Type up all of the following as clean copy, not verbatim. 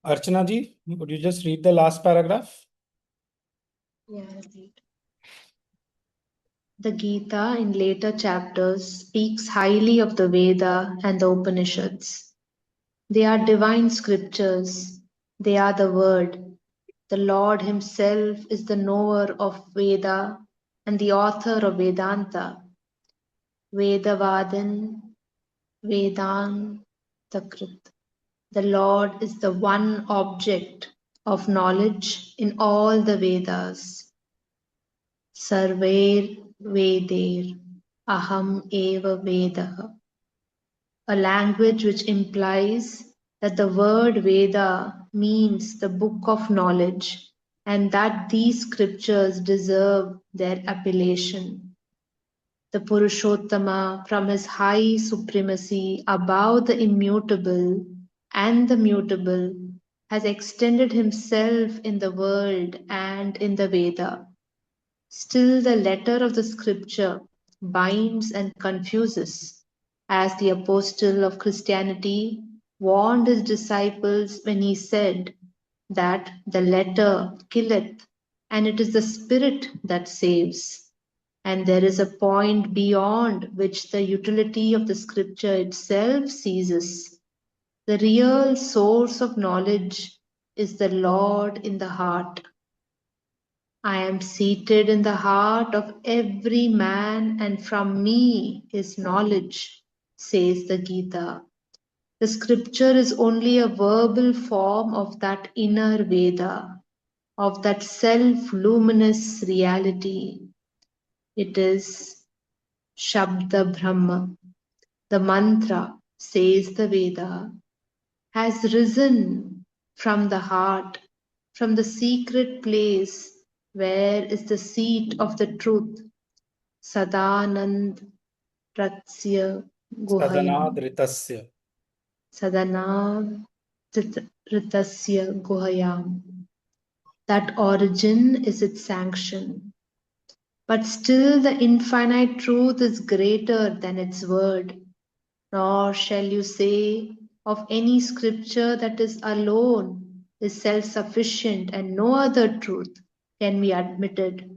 Archana ji, would you just read the last paragraph? Yeah, indeed. The Gita in later chapters speaks highly of the Veda and the Upanishads. They are divine scriptures. They are the word. The Lord himself is the knower of Veda and the author of Vedanta. Vedavadan, Vedantakrit. The Lord is the one object of knowledge in all the Vedas. Sarver Veder Aham Eva Vedah. A language which implies that the word Veda means the book of knowledge and that these scriptures deserve their appellation. The Purushottama, from his high supremacy above the immutable and the mutable, has extended himself in the world and in the Veda. Still, the letter of the scripture binds and confuses, as the apostle of Christianity warned his disciples when he said that the letter killeth, and it is the spirit that saves. And there is a point beyond which the utility of the scripture itself ceases. The real source of knowledge is the Lord in the heart. I am seated in the heart of every man, and from me is knowledge, says the Gita. The scripture is only a verbal form of that inner Veda, of that self luminous reality. It is Shabda Brahma. The mantra, says the Veda, has risen from the heart, from the secret place where is the seat of the truth. Sadanand Ratsya Guhayam. Sadanadritasya. Sadanand Ritasya Guhayam. That origin is its sanction. But still the infinite truth is greater than its word. Nor shall you say of any scripture that is alone, is self-sufficient and no other truth can be admitted.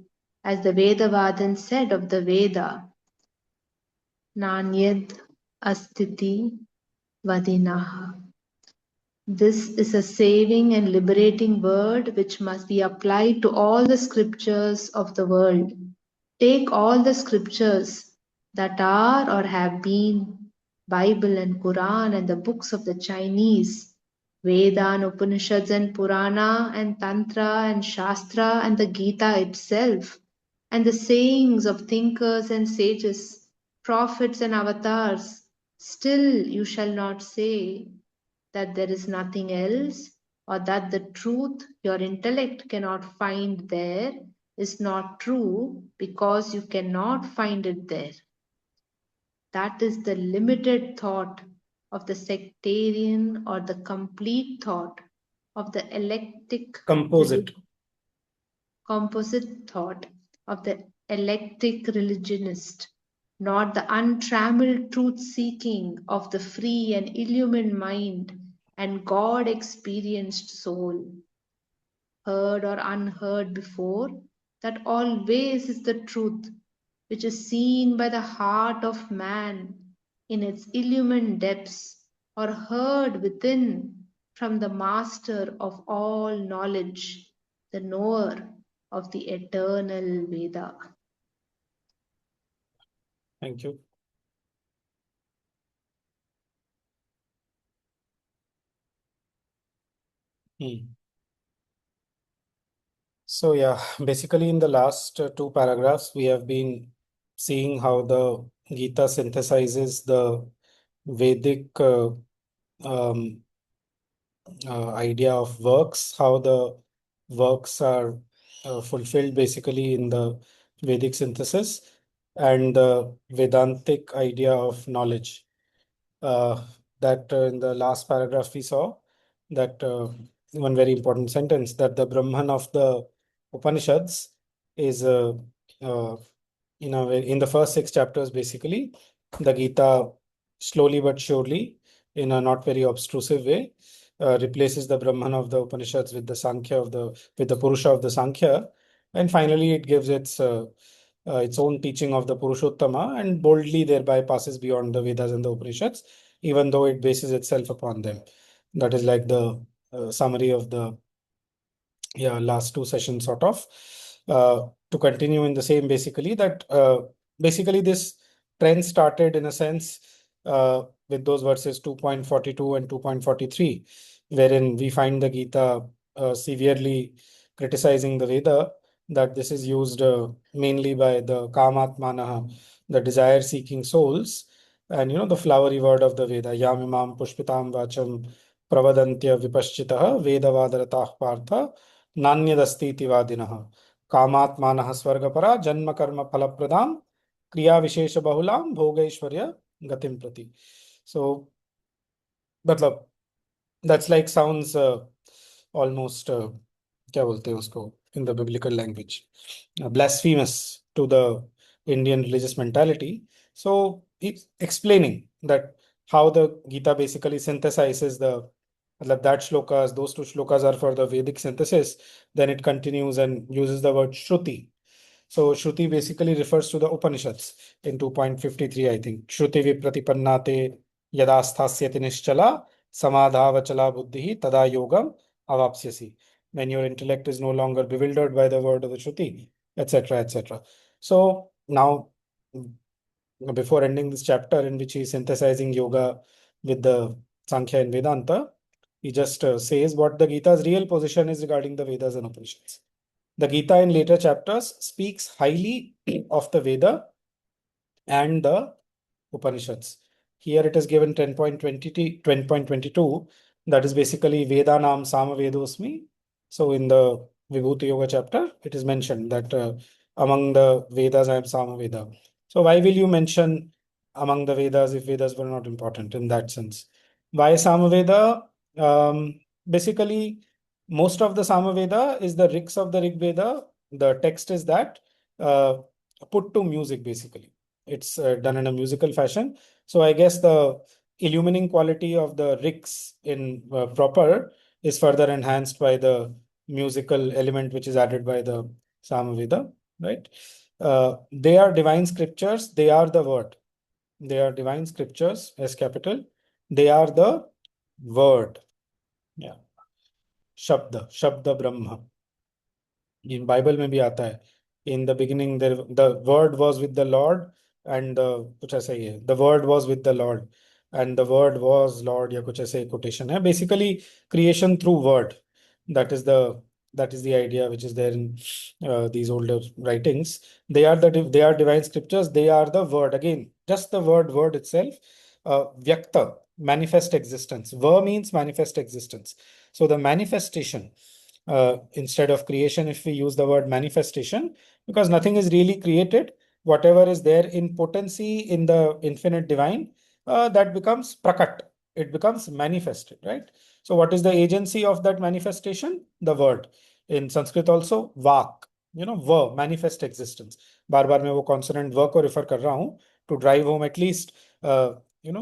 As the Vedavadan said of the Veda, Nanyad Astiti Vadinaha. This is a saving and liberating word which must be applied to all the scriptures of the world. Take all the scriptures that are or have been, Bible and Quran and the books of the Chinese, Veda and Upanishads and Purana and Tantra and Shastra and the Gita itself, and the sayings of thinkers and sages, prophets and avatars, still you shall not say that there is nothing else, or that the truth your intellect cannot find there is not true because you cannot find it there. That is the limited thought of the sectarian or the complete thought of the Composite. composite thought of the eclectic religionist, not the untrammeled truth-seeking of the free and illumined mind and God-experienced soul. Heard or unheard before, that always is the truth which is seen by the heart of man in its illumined depths, or heard within from the master of all knowledge, the knower of the eternal Veda. Thank you. So yeah, basically in the last two paragraphs, we have been seeing how the Gita synthesizes the Vedic um, idea of works, how the works are fulfilled basically in the Vedic synthesis, and the Vedantic idea of knowledge. That in the last paragraph we saw that one very important sentence, that the Brahman of the Upanishads is in the first six chapters, basically the Gita slowly but surely, in a not very obtrusive way, replaces the Brahman of the Upanishads with the Sankhya with the Purusha of the Sankhya, and finally it gives its own teaching of the Purushottama, and boldly thereby passes beyond the Vedas and the Upanishads, even though it bases itself upon them. That is like the summary of the last two sessions, sort of. To continue in the same, basically, that basically this trend started in a sense with those verses 2.42 and 2.43, wherein we find the Gita severely criticizing the Veda, that this is used mainly by the Kamatmanaha, the desire-seeking souls, and the flowery word of the Veda, Yamimam Pushpitam Vacham Pravadantya Vipaschitah Vedavadarataः Partha नान्यदस्तीति वादिनः कामात्मानः स्वर्गपरा जन्म कर्म फलप्रदां क्रिया विशेष बहुलां भोगैश्वर्य गतिं प्रति. So मतलब that's like sounds almost क्या बोलते हैं उसको in the biblical language, blasphemous to the Indian religious mentality. So it's explaining that how the Gita basically synthesizes that shlokas, those two shlokas are for the Vedic synthesis. Then it continues and uses the word Shruti. So Shruti basically refers to the Upanishads in 2.53, I think. Shruti vipratipannate yada sthasyati nischala samadhavachala buddhi tada yogam avapsyasi. When your intellect is no longer bewildered by the word of the Shruti, etc., etc. So now, before ending this chapter in which he is synthesizing yoga with the Sankhya and Vedanta, he just says what the Gita's real position is regarding the Vedas and Upanishads. The Gita in later chapters speaks highly of the Veda and the Upanishads. Here it is given 10.22, that is basically Vedanam Samavedosmi. So in the Vibhuti Yoga chapter, it is mentioned that among the Vedas I am Samaveda. So why will you mention among the Vedas if Vedas were not important in that sense? Why Samaveda? Basically, most of the Samaveda is the Riks of the Rig Veda. The text is that put to music, basically. It's done in a musical fashion. So I guess the illumining quality of the Riks in proper is further enhanced by the musical element which is added by the Samaveda, right? They are divine scriptures. They are the word. They are divine scriptures, S capital. They are the word. Yeah. Shabda Brahma. In Bible में भी आता है. In the beginning, the word was with the Lord, and कुछ ऐसा ही है. The word was with the Lord, and the word was Lord, या कुछ ऐसे quotation है. Basically, creation through word. That is the idea which is there in these older writings. They are divine scriptures. They are the word. Again, just the word itself. Vyakta, manifest existence. Ver means manifest existence. So the manifestation, instead of creation, if we use the word manifestation, because nothing is really created, whatever is there in potency in the infinite divine, that becomes prakat, it becomes manifested, right? So what is the agency of that manifestation? The word. In Sanskrit also, vak, va, manifest existence. बार बार मैं वो consonant va को refer कर रहा हूँ to drive home at least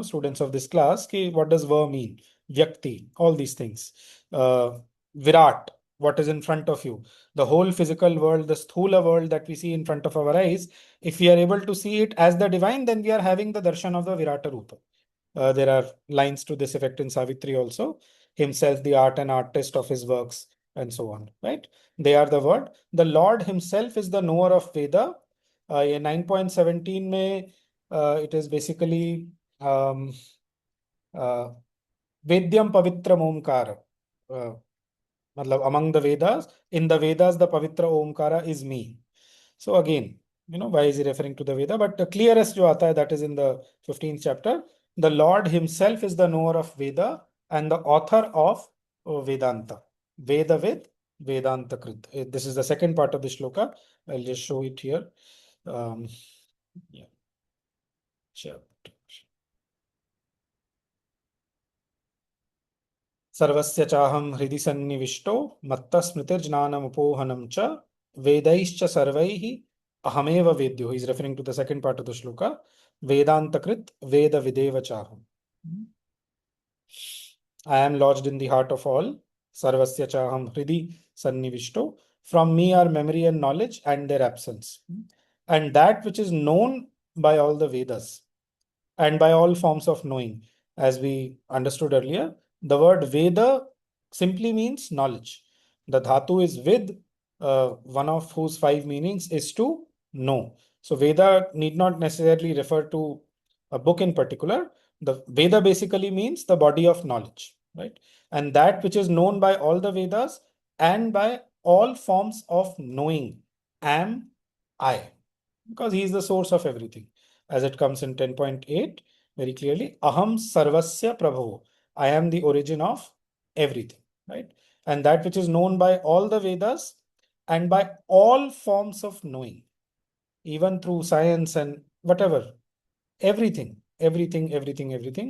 students of this class कि what does va mean? Vyakti, all these things. Virat, what is in front of you, the whole physical world, the sthula world that we see in front of our eyes. If we are able to see it as the divine, then we are having the darshan of the Virata Rupa. There are lines to this effect in Savitri also. Himself, the art and artist of his works, and so on, right? They are the word. The Lord himself is the knower of Veda. In 9.17 में, it is basically Vedyam Pavitram Omkar. मतलब among the Vedas, in the Vedas, the Pavitra Omkara is me. So again, why is he referring to the Veda? But the clearest jo aata hai, that is in the 15th chapter. The Lord himself is the knower of Veda and the author of Vedanta. Veda Ved, Vedanta Krit. This is the second part of the shloka. I'll just show it here. Yeah. Chapter. सर्वस्य चाहं हृदि सन्निविष्टो मत्तः स्मृतिर्ज्ञानमुपोहनं च वेदैश्च सर्वैः अहमेव वेद्यो. He is referring to the second part of the shloka. Vedantakrit Veda Videva Chaham. I am lodged in the heart of all. Sarvasya chaham hridi sannivishto. From me are memory and knowledge and their absence. And that which is known by all the Vedas and by all forms of knowing. As we understood earlier, the word Veda simply means knowledge. The dhatu is vid, one of whose five meanings is to know. So Veda need not necessarily refer to a book in particular. The Veda basically means the body of knowledge, right? And that which is known by all the Vedas and by all forms of knowing am I, because he is the source of everything. As it comes in 10.8 very clearly, aham sarvasya prabho. I am the origin of everything, right? And that which is known by all the Vedas and by all forms of knowing, even through science and whatever, everything,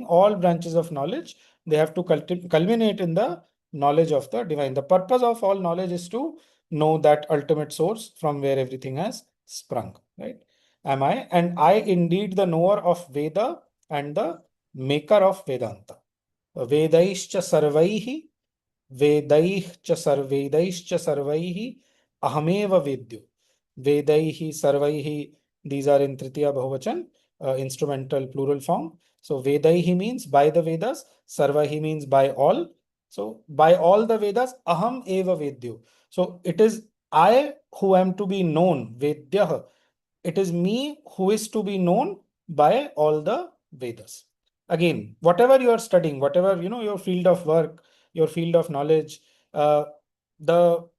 all branches of knowledge, they have to culminate in the knowledge of the divine. The purpose of all knowledge is to know that ultimate source from where everything has sprung, right? Am I? And I indeed the knower of Veda and the maker of Vedanta. Vedaischa sarvaihi, vedaischa sarvaihi, ahameva vedyo. Vedaihi sarvaihi, these are in Tritiya Bahuvachan, instrumental plural form. So Vedaihi means by the Vedas, Sarvahi means by all. So by all the Vedas, aham eva vedyo. So it is I who am to be known, Vedyah. It is me who is to be known by all the Vedas. Again, whatever you are studying, whatever, your field of work, your field of knowledge, the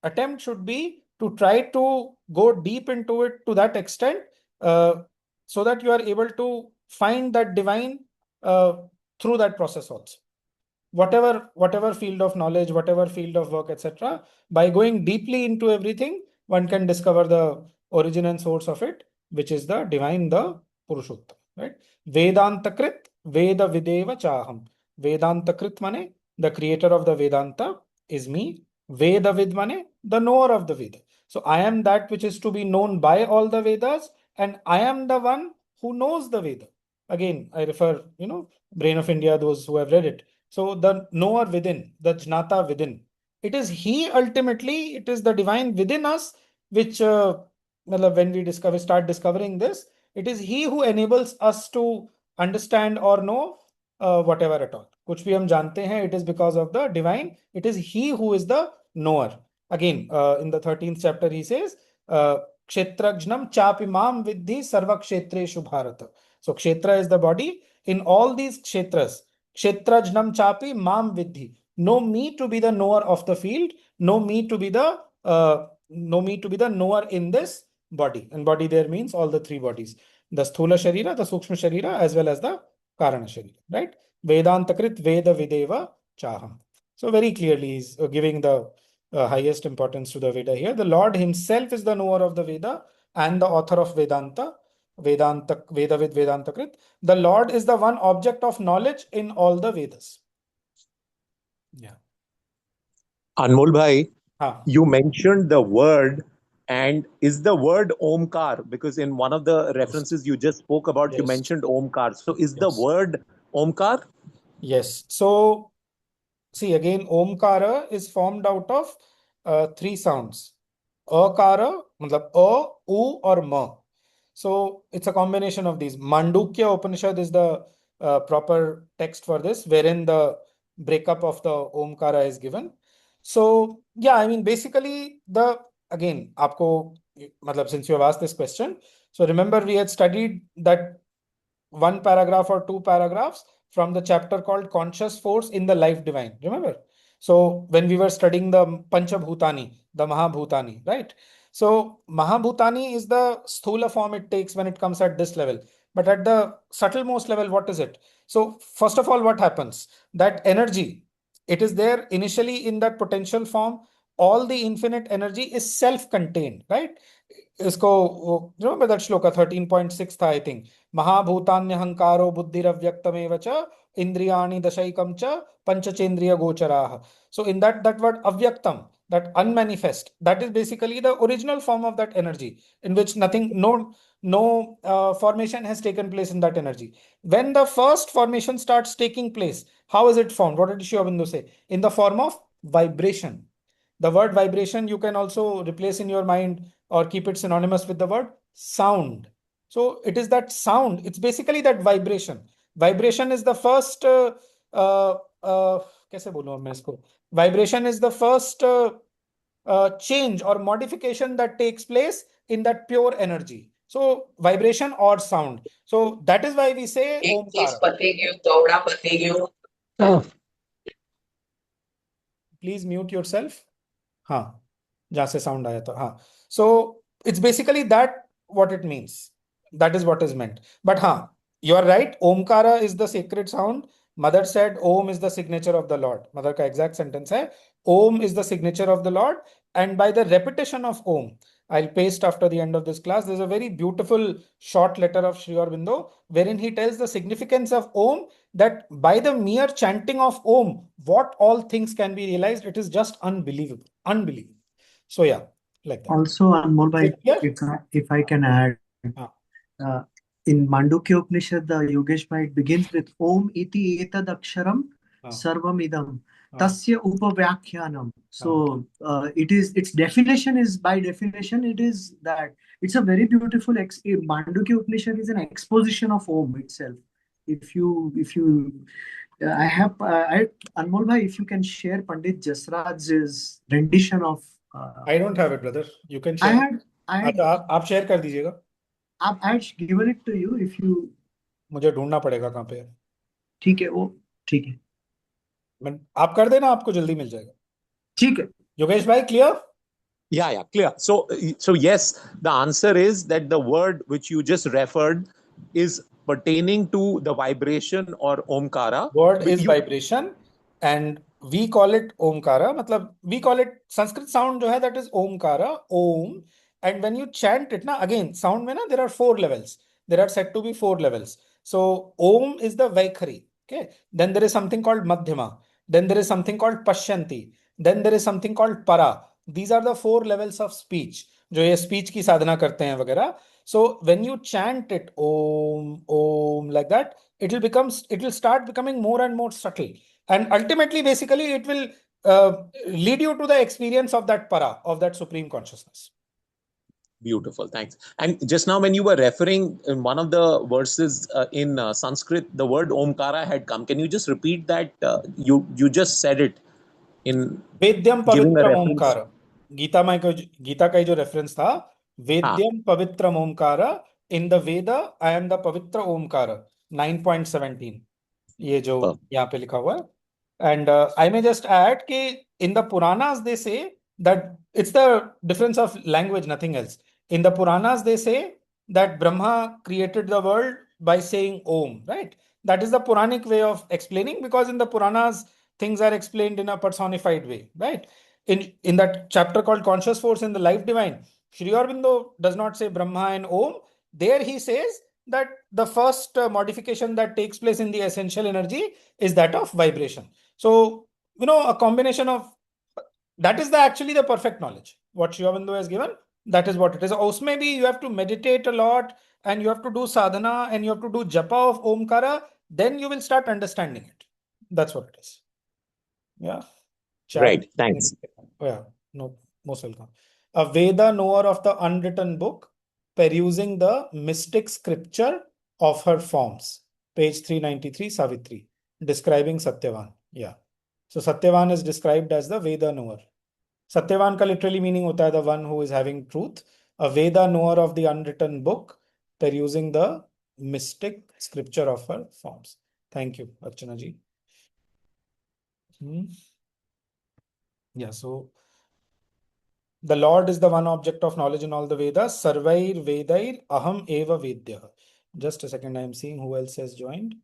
attempt should be to try to go deep into it to that extent, so that you are able to find that divine uh, through that process also. Whatever field of knowledge, whatever field of work, etc., by going deeply into everything, one can discover the origin and source of it, which is the divine, the Purushottama, right? Vedantakrit Veda Videva Chaham. Vedantakrit mane, the creator of the Vedanta is me. Veda Vid mane, the knower of the Veda. So I am that which is to be known by all the Vedas, and I am the one who knows the Veda. Again, I refer, Brain of India, those who have read it. So the knower within, the jnata within, it is he ultimately, it is the divine within us, which when we start discovering this, it is he who enables us to understand or know whatever at all. Kuch bhi hum jante hain, it is because of the divine. It is he who is the knower. Again, in the 13th chapter, he says, Kshetrajnam chapi mam vidhi sarva kshetreshu bharata. So kshetra is the body. In all these kshetras, kshetrajnam chapi mam vidhi. Know me to be the knower of the field. Know me to be the knower in this body. And body there means all the three bodies: the sthula sharira, the sukshma sharira, as well as the karana sharira. Right? Vedantakrit Veda Videva Chaham. So very clearly, he's giving the highest importance to the Veda here. The Lord himself is the knower of the Veda and the author of Vedanta. Veda with Vedantakrit. The Lord is the one object of knowledge in all the Vedas. Yeah. Anmol bhai, Haan. you mentioned the word, and is the word Omkar? Because in one of the references you just spoke about, you Yes. mentioned Omkar. So is the Yes. word Omkar? Yes. So see again, Omkara is formed out of three sounds. Akara, matlab A, U or Ma. So it's a combination of these. Mandukya Upanishad is the proper text for this, wherein the breakup of the Omkara is given. So yeah, I mean basically again, आपको matlab since you have asked this question, so remember we had studied that one paragraph or two paragraphs from the chapter called Conscious Force in the Life Divine. Remember? So when we were studying the Panchabhutani, the Mahabhutani, right? So Mahabhutani is the sthula form it takes when it comes at this level. But at the subtlemost level, what is it? So first of all, what happens? That energy, it is there initially in that potential form. All the infinite energy is self-contained, right? इसको remember that shloka 13.6 था I think. महाभूतान्यहंकारो बुद्धिरव्यक्तमेव च इंद्रियाणि दशैकं च पंचचेन्द्रिय गोचराः. So in that word avyaktam, that unmanifest, that is basically the original form of that energy, in which no formation has taken place in that energy. When the first formation starts taking place, how is it formed? What did Sri Aurobindo say? In the form of vibration. The word vibration you can also replace in your mind or keep it synonymous with the word sound. So it is that sound. It's basically that vibration. Vibration is the first. कैसे बोलूं अब मैं इसको? Vibration is the first change or modification that takes place in that pure energy. So vibration or sound. So that is why we say Omkara. Please mute yourself. हाँ, जहाँ से sound आया था. हाँ. So it's basically that what it means. That is what is meant. But हाँ, you are right. Omkara is the sacred sound. Mother said Om is the signature of the Lord. Mother का exact sentence है Om is the signature of the Lord. And by the repetition of Om, I'll paste after the end of this class. There's a very beautiful short letter of Sri Aurobindo wherein he tells the significance of Om, that by the mere chanting of Om, what all things can be realized. It is just unbelievable. Unbelievable. So yeah, like that. Also, Anmol bhai, Yeah. if I can add, Ah. in Mandukya Upanishad, the Yogesh bhai, it begins with Om iti etad aksharam sarvam idam tasya upavyakhyanam. So its definition is, by definition, it is that it's a very beautiful Mandukya Upanishad is an exposition of Om itself. If you Anmol bhai, if you can share Pandit Jasraj's rendition of I don't have it, brother. You can share. आप share कर दीजिएगा. I had given it to you. If you मुझे ढूंढना पड़ेगा कहाँ पे है. ठीक है, वो ठीक है. आप कर देना, आपको जल्दी मिल जाएगा. ठीक है. योगेश भाई, clear? Yeah, clear. So yes, the answer is that the word which you just referred is pertaining to the vibration or Omkara. Word is vibration and we call it Omkara. मतलब we call it Sanskrit sound जो है, that is Omkara, Om. And when you chant it, ना, again, sound में ना, there are 4 levels. There are said to be 4 levels. So Om is the Vaikhari. Okay. Then there is something called Madhyama. Then there is something called Pashyanti. Then there is something called Para. These are the 4 levels of speech. जो ये speech की साधना करते हैं वगैरह. So when you chant it, Om, like that, it will start becoming more and more subtle. And ultimately, basically, it will lead you to the experience of that para, of that supreme consciousness. Beautiful, thanks. And just now, when you were referring in one of the verses in Sanskrit, the word Omkara had come. Can you just repeat that? You just said it in Vedyam giving a Pavitram reference. Omkara. Gita का जो reference था, वेद्यम पवित्रम ओमकार. In the Veda I am the पवित्र ओमकार. 9.17 ये जो यहाँ पे लिखा हुआ है. And I may just add कि in the Puranas they say that it's the difference of language, nothing else. In the Puranas they say that Brahma created the world by saying Om, right? That is the Puranic way of explaining, because in the Puranas things are explained in a personified way, right? In that chapter called Conscious Force in the Life Divine, Sri Aurobindo does not say Brahma and Om. There he says that the first modification that takes place in the essential energy is that of vibration. So, a combination of that is actually the perfect knowledge. What Sri Aurobindo has given, that is what it is. Also, maybe you have to meditate a lot and you have to do sadhana and you have to do japa of Omkara, then you will start understanding it. That's what it is. Yeah. Right, thanks. Yeah, no, most welcome. A Veda knower of the unwritten book, perusing the mystic scripture of her forms. Page 393, Savitri, describing Satyavan. Yeah. So Satyavan is described as the Veda knower. Satyavan ka literally meaning hota hai the one who is having truth. A Veda knower of the unwritten book, perusing the mystic scripture of her forms. Thank you, Archana ji. Yeah, so the Lord is the one object of knowledge in all the Vedas. Sarvair Vedair Aham Eva Vedya. Just a second, I am seeing who else has joined.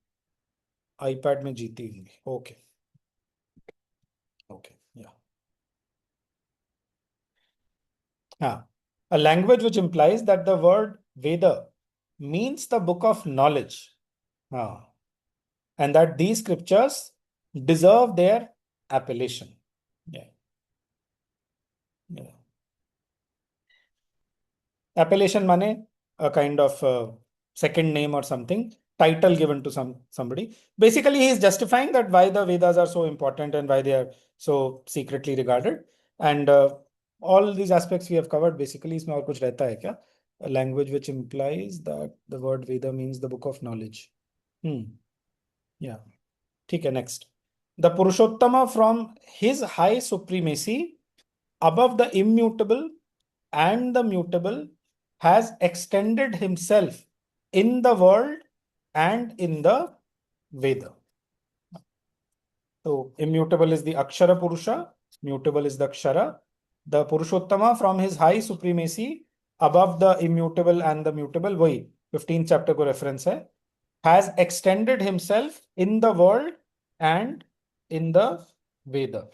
iPad में जीती होंगी. Okay. Okay, yeah. A language which implies that the word Veda means the book of knowledge. And that these scriptures deserve their appellation. Yeah. Yeah. Appellation mane a kind of second name or something, title given to somebody. Basically, he is justifying that why the Vedas are so important and why they are so secretly regarded. And all these aspects we have covered. Basically, इसमें और कुछ रहता है क्या? A language which implies that the word Veda means the book of knowledge. Yeah. ठीक है, next. The Purushottama from his high supremacy above the immutable and the mutable has extended himself in the world and in the Veda. So immutable is the Akshara Purusha, mutable is the Akshara. The Purushottama from his high supremacy above the immutable and the mutable, वही 15th chapter को reference है, has extended himself in the world and in the Veda.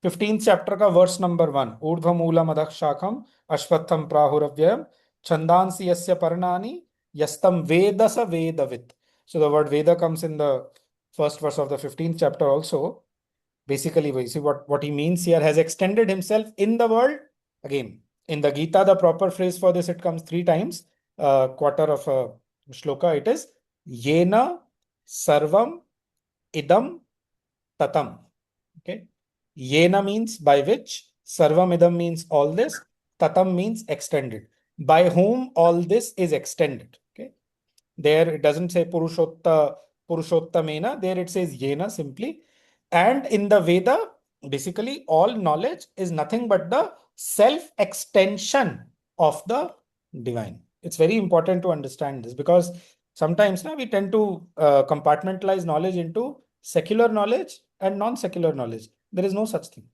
15th chapter का verse number 1, ऊर्ध्वमूलम् अधः शाखम् अश्वत्थं प्राहुरव्ययम् छन्दांसि यस्य पर्णानि यस्तं वेद स वेदवित्. So the word Veda comes in the first verse of the 15th chapter also. Basically, we see what he means here, has extended himself in the world. Again, in the Gita, the proper phrase for this, it comes 3 times, quarter of a shloka. It is Yena Sarvam Idam Tatam. Okay. Yena means by which, Sarvam Idam means all this, Tatam means extended. By whom all this is extended. Okay. There it doesn't say Purushottamena, there it says Yena simply. And in the Veda, basically all knowledge is nothing but the self-extension of the divine. It's very important to understand this, because sometimes we tend to compartmentalize knowledge into secular knowledge and non-secular knowledge. There is no such thing.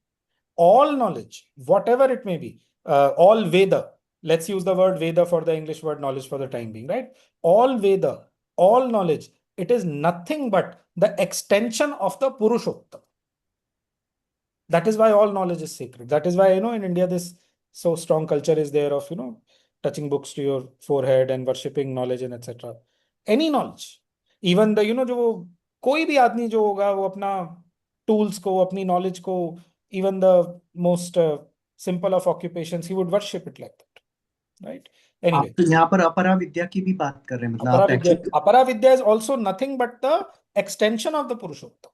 All knowledge, whatever it may be, all Veda, let's use the word Veda for the English word knowledge for the time being, right? All Veda, all knowledge, it is nothing but the extension of the Purushottam. That is why all knowledge is sacred. That is why, in India, this so strong culture is there of, touching books to your forehead and worshipping knowledge and etc. Any knowledge, even the, जो कोई भी आदमी जो होगा वो अपना tools को, अपनी knowledge को, even the most simple of occupations, he would worship it like that, right? Anyway, आप तो यहाँ पर अपरा विद्या की भी बात कर रहे हैं, मतलब आप अपरा विद्या is also nothing but the extension of the Purushottam.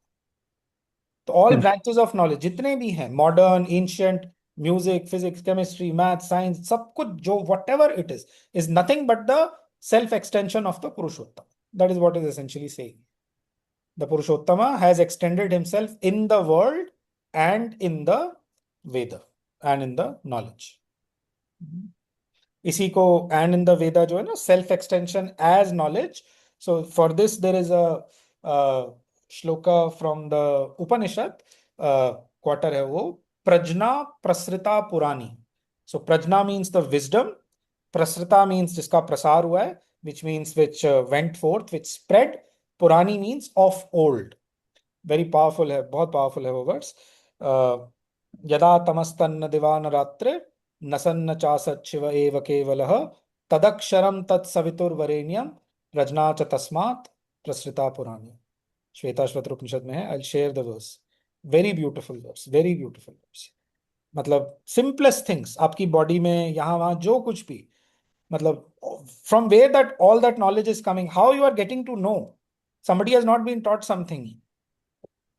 तो all branches of knowledge जितने भी हैं, modern, ancient, music, physics, chemistry, math, science, सब कुछ जो whatever it is nothing but the self extension of the Purushottam. That is what is essentially saying. The Purushottama has extended himself in the world and in the Veda and in the knowledge. इसी को and in the Veda जो है ना, self extension as knowledge. So for this there is a shloka from the Upanishad, quarter है वो, Prajna Prasrita Purani. So Prajna means the wisdom, Prasrita means जिसका प्रसार हुआ है, which means which went forth, which spread. Purani means of old. Very powerful है, बहुत powerful है वो words. यदा तमस्तन्न दिवान रात्रे नसन्न चासत् शिव एव केवलः तदक्षरं तत्सवितुर्वरेण्यं प्रज्ञा च तस्मात् प्रसृता पुराणी. श्वेताश्वतर उपनिषद में है. I'll share the verse. Very beautiful verse, very beautiful verse. मतलब simplest things आपकी बॉडी में यहाँ वहाँ जो कुछ भी, मतलब from where that all that knowledge is coming, how you are getting to know. Somebody has not been taught something.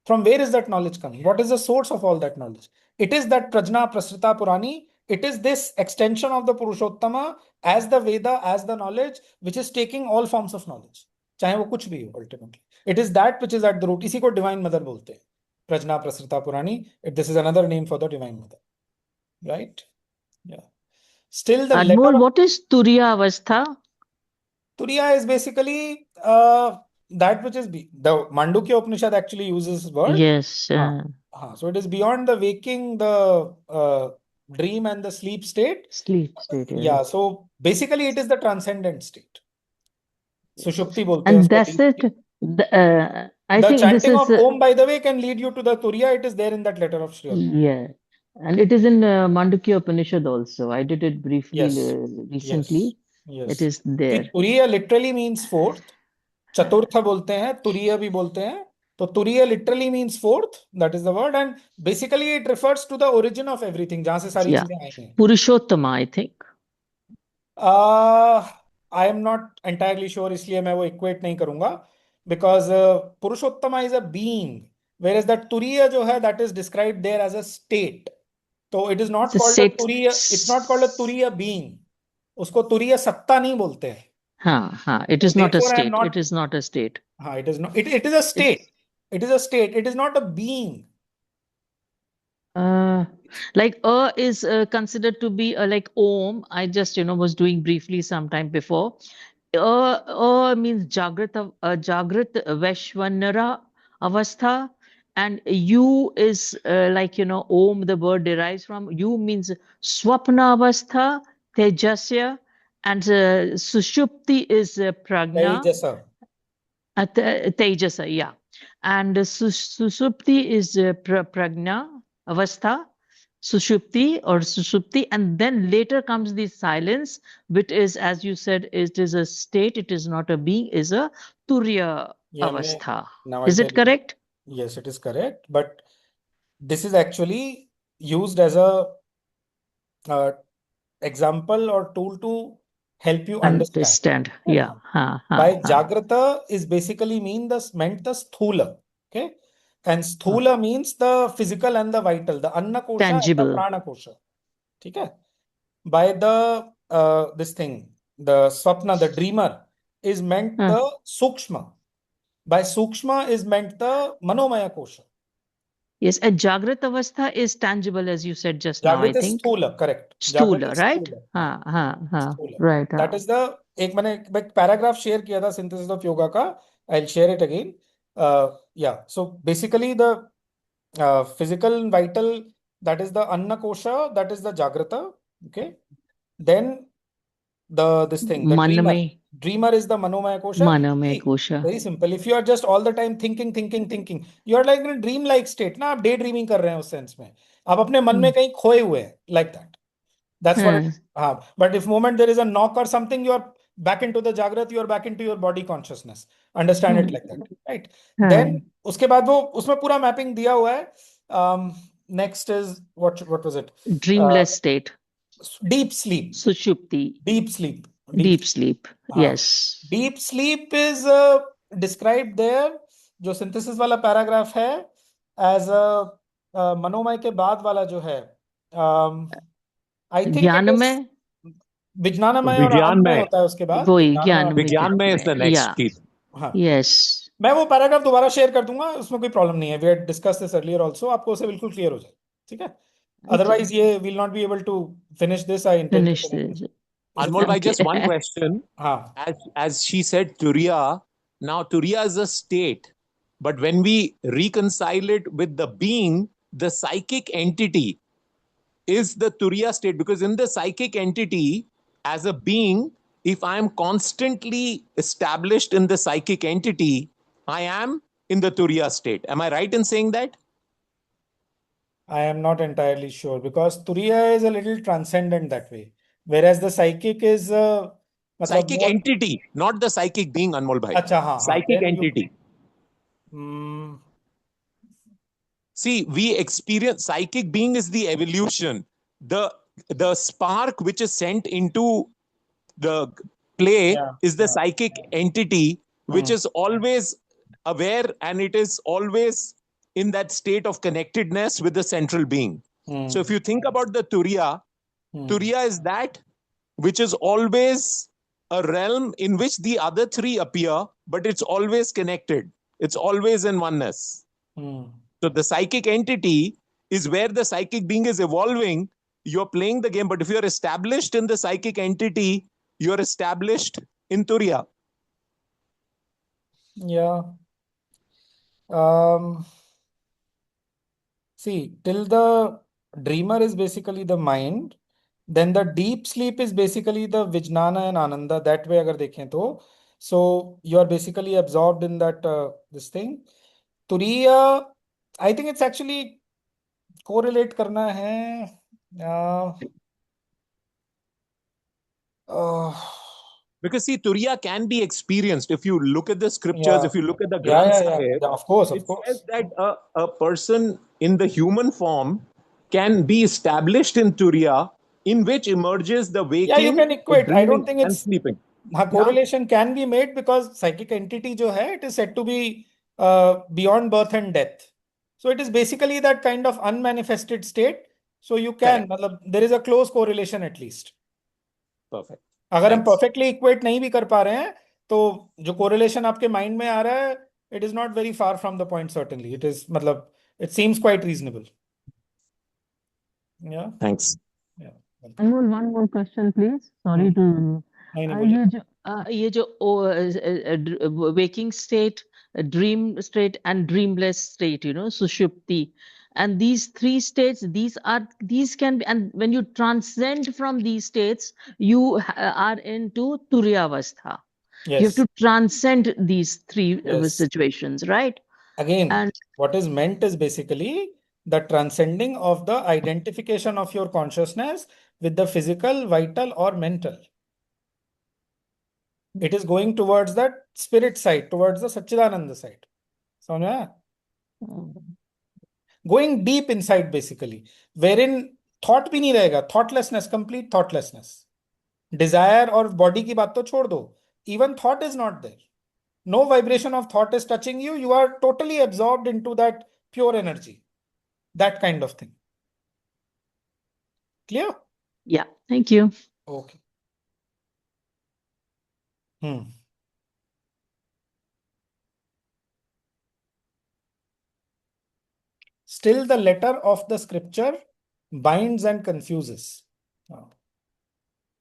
From where is that knowledge coming? What is the source of all that knowledge? It is that Prajna Prasrita Purani. It is this extension of the Purushottama as the Veda, as the knowledge, which is taking all forms of knowledge. चाहे वो कुछ भी हो ultimately. It is that which is at the root. इसी को divine mother बोलते हैं. Prajna Prasrita Purani. This is another name for the divine mother. Right? Yeah. Still the letter Anmol, of what is Turiya Avastha? Turiya is basically that which is the Mandukya Upanishad actually uses word. Yes. So it is beyond the waking, the dream and the sleep state. Sleep state. Yeah. So basically it is the transcendent state. Sushupti bolte hain And usko, that's deep sleep. it. I The think this chanting is of Om, by the way, can lead you to the Turiya. It is there in that letter of Sri Aurobindo. yeah, and it is in Mandukya Upanishad also. I did it briefly Yes. recently. Yes. It is See, there. Turiya literally means fourth. चतुर्थ बोलते हैं, तुरीय भी बोलते हैं, तो तुरीय literally means fourth, that is the word, and basically it refers to the origin of everything, जहां से सारी Yeah. चीजें आई हैं. Purushottama, I think. I am not entirely sure, इसलिए मैं वो equate नहीं करूंगा, because Purushottama is a being, whereas that Turiya जो है, that is described there as a state. तो it is not It's a called a state. Turiya, it's not called a Turiya being. उसको तुरीय सत्ता नहीं बोलते हैं. हाँ, it So is not a therefore I am state. not. It is not a state. हाँ, it is not. It is a state. It is a state. It is not a being. Like is considered to be like Om. I just was doing briefly sometime before. Means Jagrat Vaishwanara Avastha, and U is like Om. The word derives from U, means Swapna Avastha, Tejasya, and Sushupti is Prajna. Tejasa. Tejasa, yeah. And Sushupti is Prajna Avastha, Sushupti or Sushupti, and then later comes the silence, which is, as you said, it is a state, it is not a being, is a Turiya Avastha. Now Is it correct? Yes, it is correct. But this is actually used as a example or tool to help you understand. Yeah. By Jagrata is basically meant the sthula. Okay. And sthula means the physical and the vital, the anna kosha Tangible. and the prana kosha. Okay. By the this thing, the swapna, the dreamer, is meant the sukshma. By sukshma is meant the manomaya kosha. Yes, and Jagrata Avastha is tangible, as you said just now, I Jagrata is think. sthula, correct. Sthula, Jagrata is right? sthula. Sthula. Right. That is the एक मैंने paragraph share किया था synthesis of yoga का. I'll share it again. Yeah. So basically the physical and vital, that is the anna kosha, that is the jagrata. Okay. Then this thing, the dreamer is the manomaya kosha. Manomaya See, kosha. very simple. If you are just all the time thinking, you are like in a dream like state. ना आप daydreaming कर रहे हैं उस sense में. आप अपने मन में कहीं खोए हुए हैं, like that. That's what it is. But if moment there is a knock or something, you are back into the Jagrat, you are back into your body consciousness. Understand it like that, right? Then उसके बाद वो उसमें पूरा mapping दिया हुआ है. Next is what was it? Dreamless state. Deep sleep. Sushupti. Deep sleep. Deep sleep. Yes. Deep sleep is described there. जो synthesis वाला paragraph है, as a मनोमय के बाद वाला जो है. I think it is विज्ञानमय और आनंदमय होता है उसके बाद. विज्ञानमय is the next piece. Yes. मैं वो पैराग्राफ दोबारा शेयर कर दूंगा, उसमें कोई प्रॉब्लम नहीं है. We had discussed this earlier also. आपको उसे बिल्कुल क्लियर हो जाए. ठीक है. Otherwise ये will not be able to finish this. I intend to finish this. Anmol bhai, just one question. As she said, Turiya. Now Turiya is a state, but when we reconcile it with the being, the psychic entity is the Turiya state, because in the psychic entity, as a being, if I am constantly established in the psychic entity, I am in the Turiya state. Am I right in saying that? I am not entirely sure, because Turiya is a little transcendent that way, whereas the psychic is psychic entity, not the psychic being, Anmol bhai. Psychic entity. See, we experience psychic being is the evolution. The spark which is sent into the play is the psychic entity, which is always aware, and it is always in that state of connectedness with the central being. So if you think about the Turiya, Turiya is that which is always a realm in which the other three appear, but it's always connected. It's always in oneness. So the psychic entity is where the psychic being is evolving. You're playing the game, but if you're established in the psychic entity, you're established in Turiya. Yeah. See, till the dreamer is basically the mind, then the deep sleep is basically the Vijnana and Ananda. That way, agar dekhen to, so you are basically absorbed in that this thing. Turiya, I think it's actually correlate करना है. Because see, Turiya can be experienced. If you look at the scriptures, if you look at the Yeah, Granth yeah. Sahib, Of course, it says that a person in the human form can be established in Turiya, in which emerges the Yeah, you waking, can the equate. I don't dreaming, think and it's sleeping. correlation can be made because psychic entity जो है, it is said to be beyond birth and death. So it is basically that kind of unmanifested state. So you can, मतलब there is a close correlation at least. Perfect. अगर हम Thanks. perfectly equate नहीं भी कर पा रहे हैं, तो जो correlation आपके mind में आ रहा है, it is not very far from the point certainly. It is, मतलब it seems quite reasonable. Yeah. Thanks. Yeah. One more question, please. Sorry to. नहीं नहीं बोलिए. ये जो waking state, dream state, and dreamless state, sushupti, and these three states, these can be, and when you transcend from these states, you are into turyavastha. You have Yes. to transcend these three Yes. situations, right? Again, And what is meant is basically the transcending of the identification of your consciousness with the physical, vital, or mental. It is going towards that spirit side, towards the Satchidananda side. समझ में आया? Going deep inside basically, wherein thought भी नहीं रहेगा, thoughtlessness, complete thoughtlessness. Desire और body की बात तो छोड़ दो. Even thought is not there. No vibration of thought is touching you. You are totally absorbed into that pure energy. That kind of thing. Clear? yeah, thank you. Okay. Still, the letter of the scripture binds and confuses.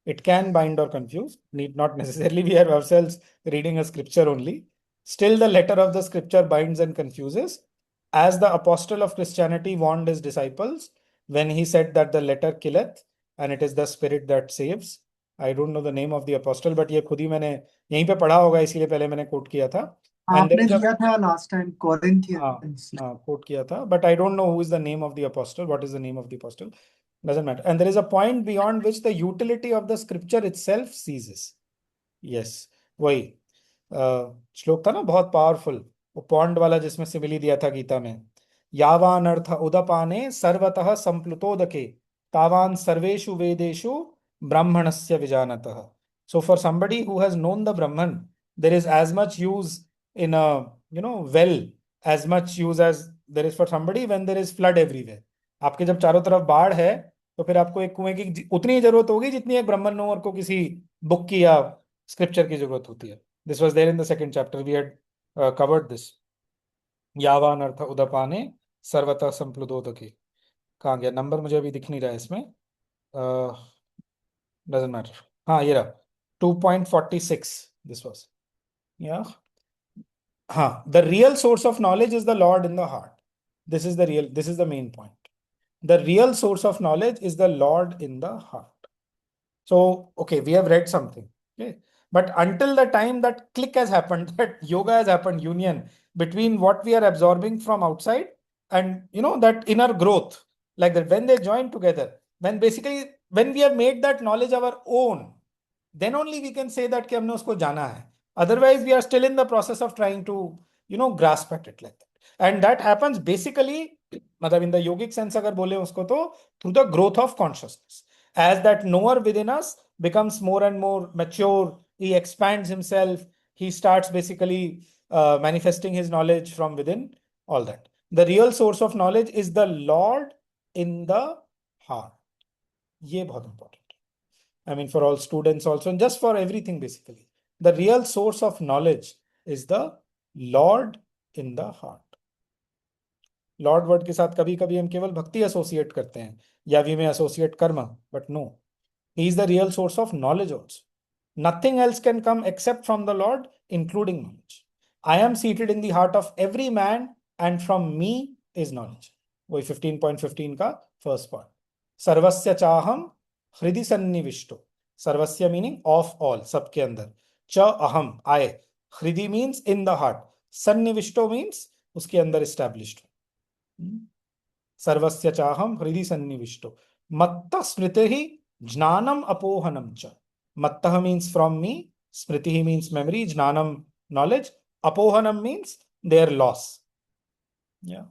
It can bind or confuse, need not necessarily be ourselves reading a scripture only. Still, the letter of the scripture binds and confuses. As the apostle of Christianity warned his disciples when he said that the letter killeth and it is the spirit that saves. I don't know the name of the apostle, but ये खुद ही मैंने यहीं पे पढ़ा होगा, इसीलिए पहले मैंने कोट किया था. आपने दिया था last time Corinthians. कोट किया था, but I don't know who is the name of the apostle. What is the name of the apostle? Doesn't matter. And there is a point beyond which the utility of the scripture itself ceases. Yes, वही श्लोक था ना बहुत powerful, वो pond वाला जिसमें simile दिया था गीता में. यावान अर्थ उदपाने सर्वतः संप्लुतोदके तावान सर्वेषु वेदेषु ब्राह्मणस्य विजानतः. So for somebody who has known the Brahman, there is as much use in a well, as much use as there is for somebody when there is flood everywhere. आपके जब चारों तरफ बाढ़ है तो फिर आपको एक कुएं की उतनी ही जरूरत होगी जितनी एक ब्राह्मण नोअर को किसी बुक की या स्क्रिप्चर की जरूरत होती है. This was there in the second chapter. We had covered this. यावान अर्थ उदपाने सर्वतः संप्लुतोदके. कहाँ गया नंबर, मुझे अभी दिख नहीं रहा है इसमें. Doesn't matter. हाँ ये रहा 2.46. This was. Yeah. The real source of knowledge is the Lord in the heart. This is the main point. The real source of knowledge is the Lord in the heart. So, okay, we have read something. Okay. But until the time that click has happened, that yoga has happened, union between what we are absorbing from outside and that inner growth, like that, when they join together, when we have made that knowledge our own, then only we can say that कि हमने उसको जाना है. Otherwise, we are still in the process of trying to, grasp at it like that. And that happens basically, मतलब in the yogic sense अगर बोले उसको तो, through the growth of consciousness. As that knower within us becomes more and more mature, he expands himself, he starts basically manifesting his knowledge from within, all that. The real source of knowledge is the Lord in the heart. ये बहुत important. I mean, for all students also, and just for everything basically. The real source of knowledge is the Lord in the heart. Lord word के साथ कभी कभी हम केवल भक्ति associate करते हैं या we may associate karma, but no. He is the real source of knowledge also. Nothing else can come except from the Lord, including knowledge. I am seated in the heart of every man, and from me is knowledge. वही 15.15 का first part. सर्वस्य चाहम हृदि सन्निविष्टो. सर्वस्य meaning of all, सबके अंदर. च अहम, I. हृदि means in the heart. सन्निविष्टो means उसके अंदर established. सर्वस्य चाहम हृदि सन्निविष्टो. मत्तः स्मृतिः ज्ञानम अपोहनम च. Mattah means from me, Smritihi means memory, jnanam knowledge, apohanam means their loss. Yeah.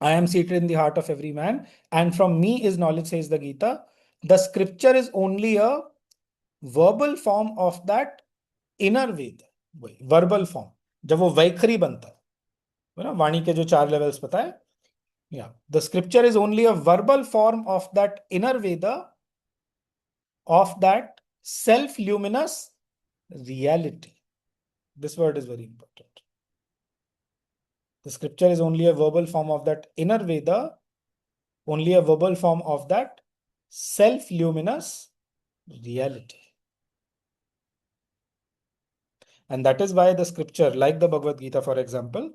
I am seated in the heart of every man, and from me is knowledge, says the Gita. The scripture is only a verbal form of that inner Ved. Verbal form. जब वो वैखरी बनता है ना, वाणी के जो 4 levels पता है. Yeah, the scripture is only a verbal form of that inner Veda, of that self-luminous reality. This word is very important. The scripture is only a verbal form of that inner Veda, only a verbal form of that self-luminous reality. And that is why the scripture, like the Bhagavad Gita, for example,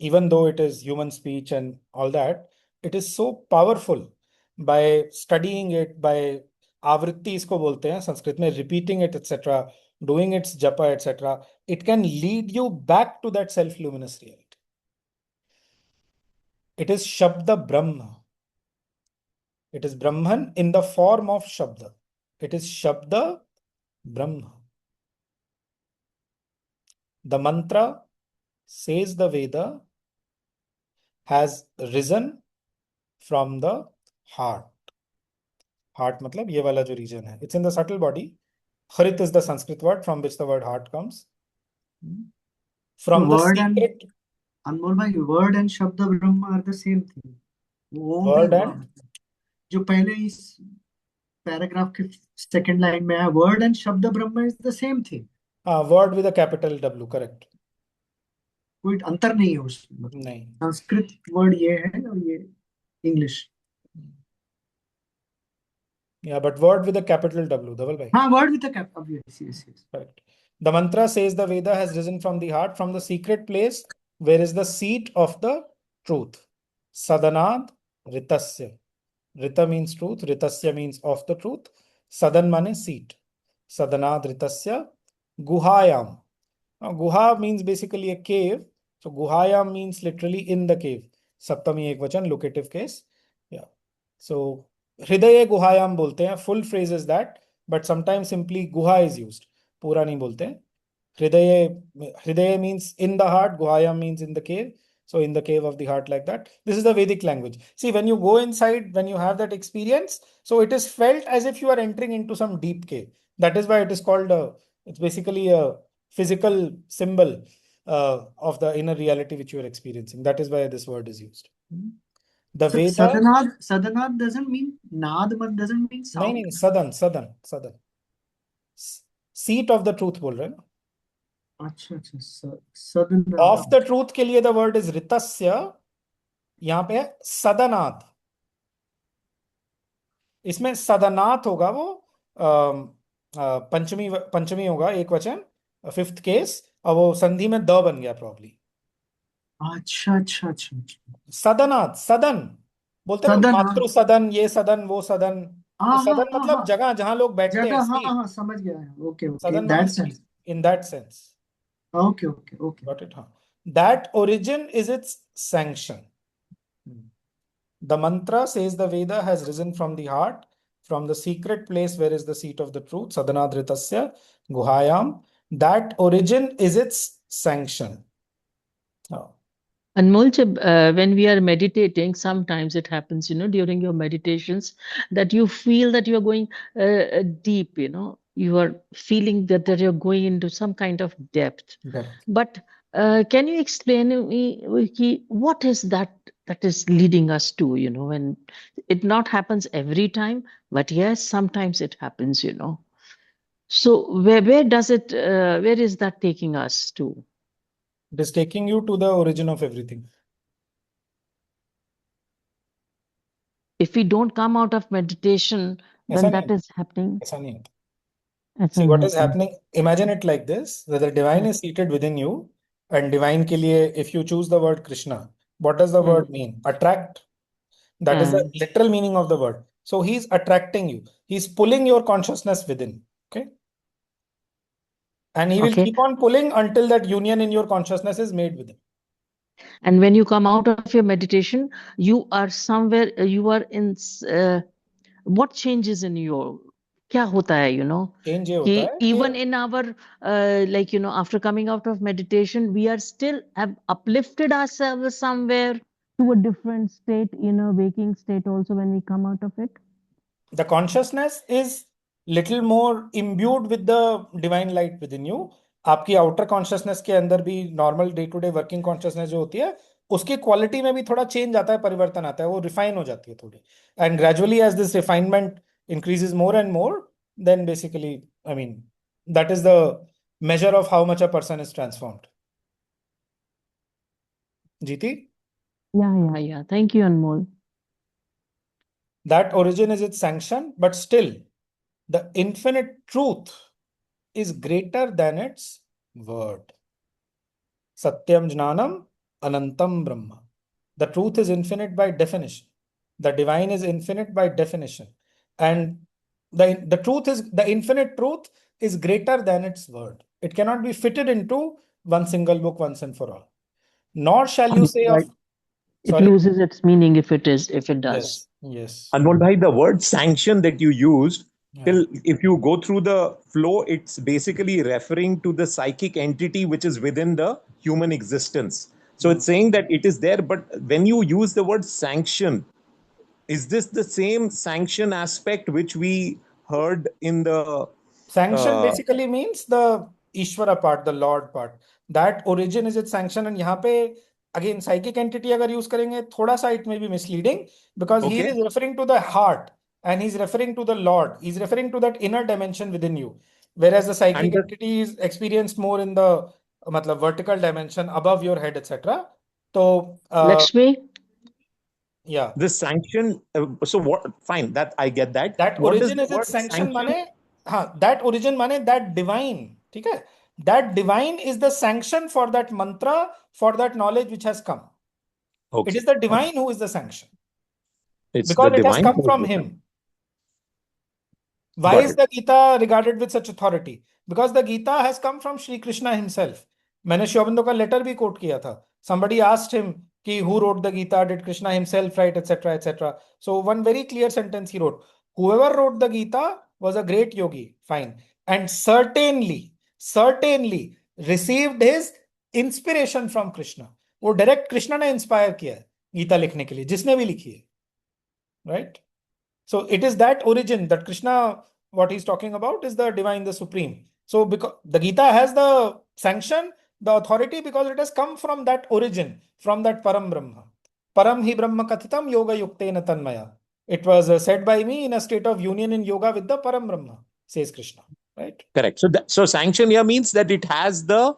even though it is human speech and all that, it is so powerful. By studying it, by आवृत्ति इसको बोलते हैं संस्कृत में, repeating it, etc., doing its japa, etc., it can lead you back to that self-luminous reality. It is Shabda Brahma. It is Brahman in the form of Shabda. It is Shabda Brahma. The mantra, says the Veda, has risen from the heart. Heart matlab ye wala jo region hai. It's in the subtle body. Harit is the Sanskrit word from which the word heart comes. From the secret. Anmol bhai, word and Shabda Brahma are the same thing. Word and जो पहले इस paragraph के second line में है, word and Shabda Brahma is the same thing. Word with a capital W, correct. कोई अंतर नहीं है उसमें. नहीं. संस्कृत वर्ड ये है और ये English. Yeah, but word with a capital W, Dhaval bhai. हाँ, word with a capital, yes. Correct. The mantra, says the Veda, has risen from the heart, from the secret place where is the seat of the truth. Sadanad Ritasya. Rita means truth, Ritasya means of the truth. Sadan mane seat. Sadanad Ritasya Guhayam. Now, Guha means basically a cave. So Guhayam means literally in the cave. Saptami Ekvachan, locative case. Yeah. So Hridaye Guhayam bolte hain. Full phrase is that, but sometimes simply Guha is used. Pura nahi bolte hain. Hridaye means in the heart, Guhayam means in the cave. So in the cave of the heart, like that. This is the Vedic language. See, when you go inside, when you have that experience, so it is felt as if you are entering into some deep cave. That is why it is called it's basically a physical symbol of the inner reality which you are experiencing. That is why this word is used. The Veda. Sadanad doesn't mean Nad, doesn't mean sound. नहीं, Sadan. Seat of the truth बोल रहे हैं ना. अच्छा, Sadanad. Of the truth के लिए the word is Ritasya. यहाँ पे है Sadanad. इसमें Sadanat होगा वो पंचमी होगा एक वचन, फिफ्थ केस, और वो संधि में द बन गया प्रॉब्ली. अच्छा. सदनाथ, सदन बोलते हैं मातृ सदन, ये सदन, वो सदन. तो सदन मतलब जगह जहां लोग बैठते हैं. हाँ, समझ गया. ओके. सदन in that sense. Okay. Got it? That origin is its sanction. The mantra, says the Veda, has risen from the heart, from the secret place where is the seat of the truth, Sadanadritasya Guhayam. That origin is its sanction. And Mulch, when we are meditating, sometimes it happens, during your meditations, that you feel that you're going deep, you are feeling that you're going into some kind of depth. But can you explain to me, Vicky, what is that is leading us to, when it not happens every time, but yes, sometimes it happens, So where does it, where is that taking us to? It is taking you to the origin of everything. If we don't come out of meditation, then that is happening. See what is happening. Imagine it like this, that the divine is seated within you, and divine ke liye, if you choose the word Krishna, what does the word mean? Attract. That is the literal meaning of the word. So he's attracting you. He's pulling your consciousness within. Okay. And he will keep on pulling until that union in your consciousness is made with him. And when you come out of your meditation, you are somewhere, you are in, what changes in your क्या होता है, change ये कि होता है even कि in our like after coming out of meditation, we are still have uplifted ourselves somewhere to a different state, waking state also when we come out of it. the consciousness is little more imbued with the divine light within you. आपकी outer consciousness के अंदर भी normal day to day working consciousness जो होती है उसकी quality में भी थोड़ा चेंज आता है, परिवर्तन आता है, वो रिफाइन हो जाती है थोड़ी. And gradually as this refinement increases more and more, then basically, I mean, that is the measure of how much a person is transformed. Jiti? Yeah. Thank you, Anmol. That origin is its sanction, but still, the infinite truth is greater than its word. Satyam Jnanam Anantam Brahma. The truth is infinite by definition. The divine is infinite by definition. And the truth is, the infinite truth is greater than its word. It cannot be fitted into one single book once and for all. Nor shall you say of, It sorry? loses its meaning if it does. Yes. Anmol bhai, the word sanction that you used, Yeah. till if you go through the flow, it's basically referring to the psychic entity which is within the human existence. So it's saying that it is there, but when you use the word sanction, is this the same sanction aspect which we heard in the Sanction basically means the Ishvara part, the Lord part. That origin is its sanction. And यहाँ पे again psychic entity अगर use करेंगे थोड़ा सा it may be misleading because he Okay. is referring to the heart and he's referring to the Lord. He's referring to that inner dimension within you. Whereas the psychic entity is experienced more in the मतलब vertical dimension above your head, etc. So Lakshmi? yeah, the sanction? So what? Fine, that I get that. that What does origin the is word its sanction sanction? माने हाँ, that origin माने that divine, ठीक है? That divine is the sanction for that mantra, for that knowledge which has come. Okay. It is the divine who is the sanction It's because the it has divine. come from him. Why Got is it. the Gita regarded with such authority? Because the Gita has come from Shri Krishna himself. मैंने श्री अरबिंदो का letter भी coat किया था. Somebody asked him कि who wrote the Gita? Did Krishna himself write, etc., etc. So one very clear sentence he wrote: whoever wrote the Gita was a great yogi. Fine, and certainly received his inspiration from Krishna. वो direct Krishna ने inspire किया है गीता लिखने के लिए, जिसने भी लिखी है, right? So it is that origin that Krishna, what he's talking about is the divine, the supreme. So because the Gita has the sanction, the authority, because it has come from that origin, from that Param Brahma. Param hi Brahma kathitam yoga yuktena tanmaya. It was said by me in a state of union in yoga with the Param Brahma, says Krishna. Right? Correct. So sanction here means that it has the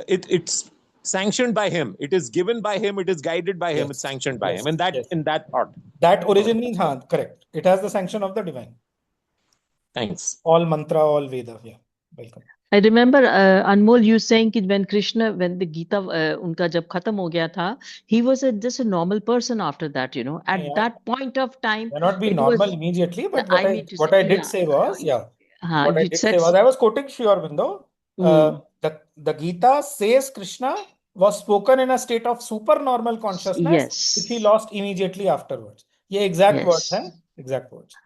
it's sanctioned by him. It is given by him. It is guided by him. It's sanctioned by him. And that in that thought. That origin means correct. It has the sanction of the divine. Thanks. All mantra, all Veda. Yeah. Welcome. I remember Anmol, you saying that when the Gita उनका जब खत्म हो गया था, he was just a normal person after that, At Yeah. that point of time, May not be it normal was. immediately, but I mean to what say, I did say was, what I you did said. say was, I was quoting Sri Aurobindo. The Gita says Krishna was spoken in a state of super normal consciousness, which he Yes. lost immediately afterwards. ये exact words हैं, Yes. exact words.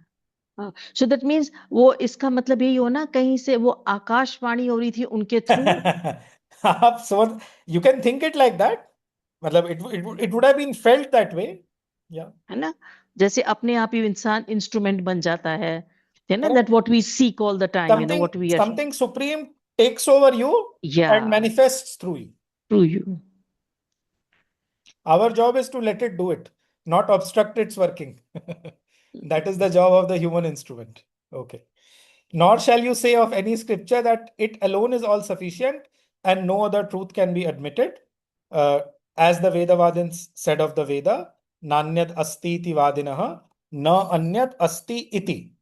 So that means वो इसका मतलब यही हो ना, कहीं से वो आकाशवाणी हो रही थी उनके through. So you can think it like that. मतलब it would have been felt that way. Yeah. है ना, जैसे अपने आप ही इंसान इंस्ट्रूमेंट बन जाता है ना, that what we seek all the time, what we are. Something supreme takes over you and manifests through you. Through you. Our job is to let it do it, not obstruct its working. That is the job of the human instrument. Okay. Nor shall you say of any scripture that it alone is all sufficient and no other truth can be admitted. As the Vedavadins said of the Veda, Nanyad asti iti vadinaha, na anyat asti iti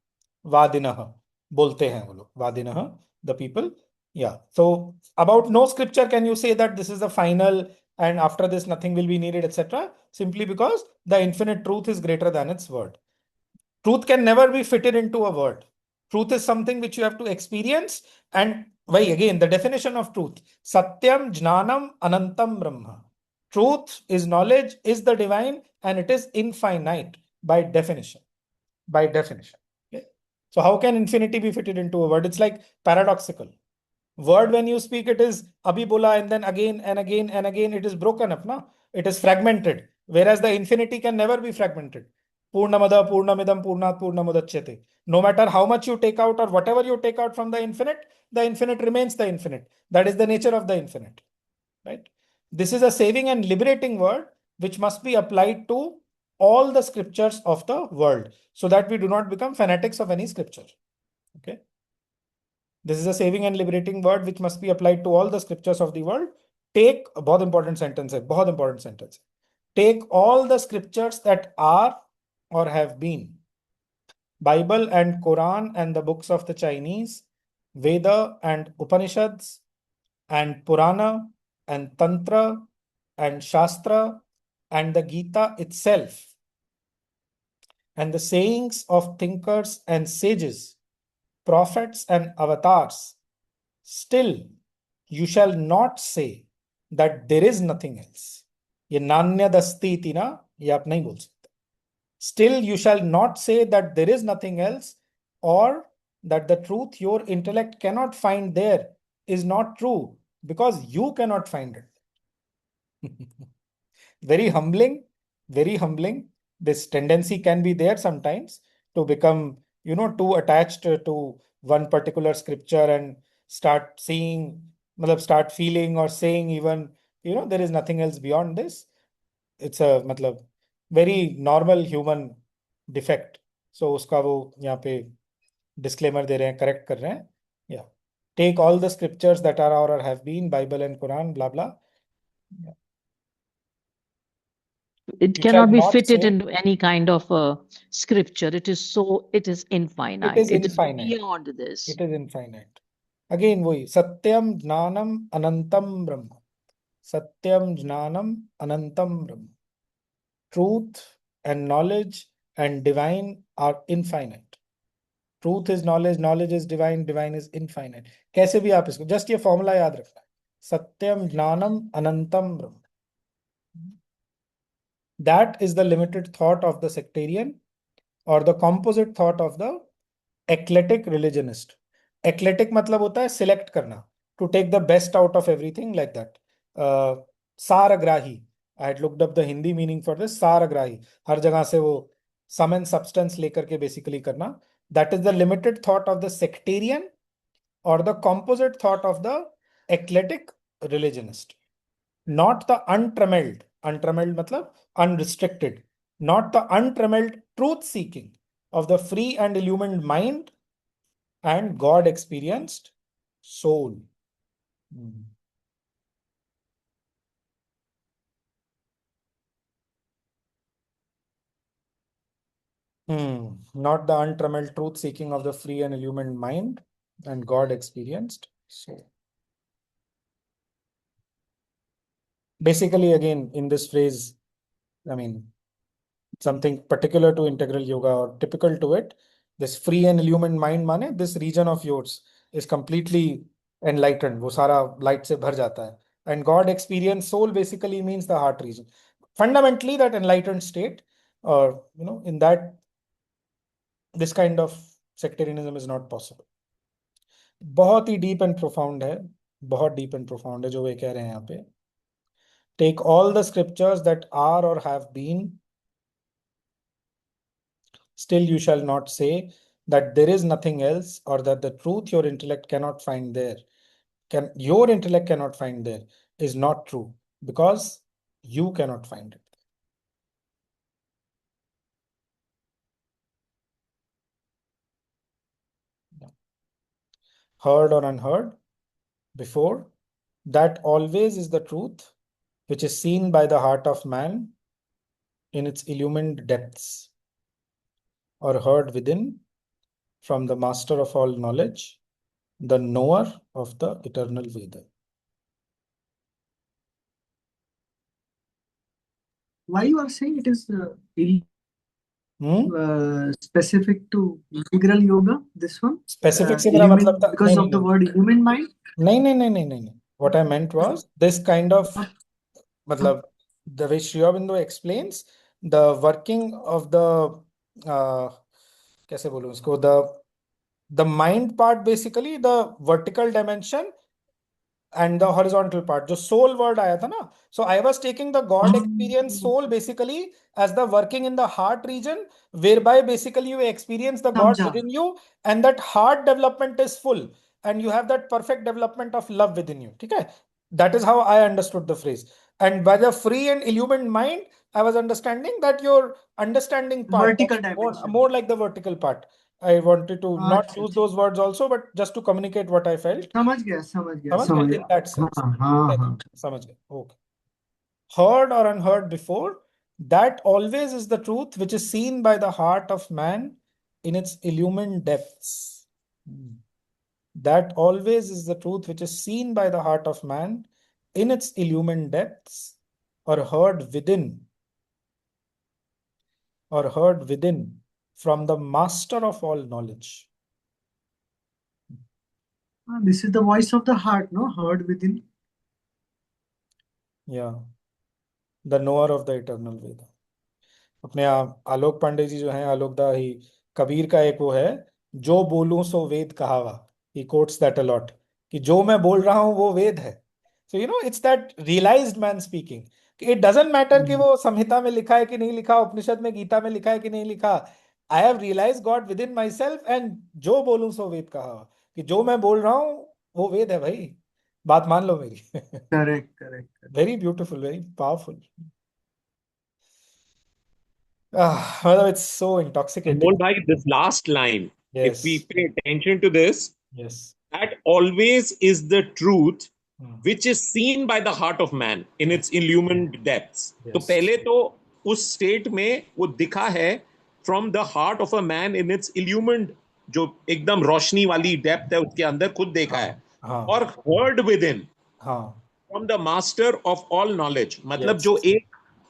vadinaha. Bolte hain wo log. Vadinaha, the people. Yeah. So about no scripture can you say that this is the final and after this nothing will be needed, etc. Simply because the infinite truth is greater than its word. Truth can never be fitted into a word. Truth is something which you have to experience. And why again, the definition of truth. Satyam Jnanam Anantam Brahma. Truth is knowledge, is the divine, and it is infinite by definition. By definition. Okay? So how can infinity be fitted into a word? It's like paradoxical. Word, when you speak, it is abhi bola, and then again and again and again, it is broken up, na? It is fragmented. Whereas the infinity can never be fragmented. Purnamada, Purnamidam, Purnat, Purnamudachyate. No matter how much you take out or whatever you take out from the infinite remains the infinite. That is the nature of the infinite, right? This is a saving and liberating word which must be applied to all the scriptures of the world so that we do not become fanatics of any scripture. Okay. This is a saving and liberating word which must be applied to all the scriptures of the world. Take a बहुत important sentence है, बहुत important sentence. Take all the scriptures that are or have been, Bible and Quran and the books of the Chinese, Veda and Upanishads and Purana and Tantra and Shastra and the Gita itself, and the sayings of thinkers and sages, prophets and avatars. Still, you shall not say that there is nothing else. ये नान्य दस्ती थी ना, ये आप नहीं बोल सकते. Still, you shall not say that there is nothing else, or that the truth your intellect cannot find there is not true because you cannot find it. Very humbling, very humbling. This tendency can be there sometimes to become, too attached to one particular scripture and start seeing, start feeling or saying even, there is nothing else beyond this. It's a very normal human defect. So उसका वो यहाँ पे disclaimer दे रहे हैं, correct कर रहे हैं. Yeah. Take all the scriptures that are or have been, Bible and Quran, blah, blah. Yeah. It You cannot shall be not fitted say- into any kind of a scripture. It is infinite. It is It is infinite. beyond this. It is infinite. Again, वही सत्यम ज्ञानम अनंतम ब्रह्म. Satyam Jnanam Anantam Brahma. Truth and knowledge and divine are infinite. Truth is knowledge, knowledge is divine, divine is infinite. कैसे भी आप इसको just ये formula याद रखना है. Satyam Jnanam Anantam Brahma. That is the limited thought of the sectarian or the composite thought of the eclectic religionist. Eclectic मतलब होता है select करना, to take the best out of everything, like that. सारग्राही, I had looked up the Hindi meaning for this. सारग्राही, हर जगह से वो sum and substance लेकर के basically करना. That is the limited thought of the sectarian or the composite thought of the eclectic religionist. Not the untrammeled, untrammeled मतलब unrestricted, not the untrammeled truth seeking of the free and illumined mind and God experienced soul. Not the untrammeled truth seeking of the free and illumined mind and God experienced soul. Basically, again, in this phrase, I mean, something particular to integral yoga or typical to it, this free and illumined mind माने this region of yours is completely enlightened, वो सारा light से भर जाता है. And God experience soul basically means the heart region. Fundamentally, that enlightened state, or in that, this kind of sectarianism is not possible. बहुत ही deep and profound है, बहुत deep and profound है जो वे कह रहे हैं यहाँ पे. Take all the scriptures that are or have been. Still, you shall not say that there is nothing else, or that the truth your intellect cannot find there, your intellect cannot find there, is not true because you cannot find it. Heard or unheard before, that always is the truth which is seen by the heart of man in its illumined depths, or heard within from the master of all knowledge, the knower of the eternal Veda. Why you are saying it is specific to integral yoga, this one? Specific से मेरा मतलब था because of the word human mind? नहीं. What I meant was this kind of, मतलब, the way Sri Aurobindo explains the working of the कैसे बोलूं इसको, the The mind part, basically the vertical dimension, and the horizontal part, जो soul word आया था ना, so I was taking the God experience soul basically as the working in the heart region, whereby basically you experience the God समझा. within you, and that heart development is full, and you have that perfect development of love within you. ठीक है? That is how I understood the phrase. And by the free and illumined mind, I was understanding that your understanding part, Vertical that's dimension. more like the vertical part. I wanted to not अच्छा, use those words also, but just to communicate what I felt. समझ गया, समझ गया, समझ समझ गए? In गया. that sense. हाँ, हाँ, हाँ. समझ गए. Okay. Heard or unheard before, that always is the truth which is seen by the heart of man in its illumined depths. That always is the truth which is seen by the heart of man in its illumined depths, or heard within from the master of all knowledge. This is the voice of the heart, no? Heard within. Yeah. The knower of the eternal Veda. अपने आलोक पांडे जी जो हैं, आलोकदा ही, कबीर का एक वो है, जो बोलूं सो वेद कहावा. He quotes that a lot, कि जो मैं बोल रहा हूं वो वेद है. So you know, it's that realized man speaking. It doesn't matter कि वो संहिता में लिखा है कि नहीं लिखा, उपनिषद में, गीता में लिखा है कि नहीं लिखा. I have realize God within myself, and जो बोलूं सो वेद कहावा, कि जो मैं बोल रहा हूं वो वेद है भाई. बात मान लो मेरी. Correct, correct. Very beautiful, very powerful. Well, it's so intoxicating. Anmol bhai, this last line, Yes. if we pay attention to this, Yes. that always is the truth Hmm. which is seen by the heart of man in its illumined depths. Yes. तो पहले तो उस state में वो दिखा है from the heart of a man in its illumined, जो एकदम रोशनी वाली डेप्थ है उसके अंदर, खुद देखा है. हाँ. और heard within हाँ. from the master of all knowledge, मतलब Yes. जो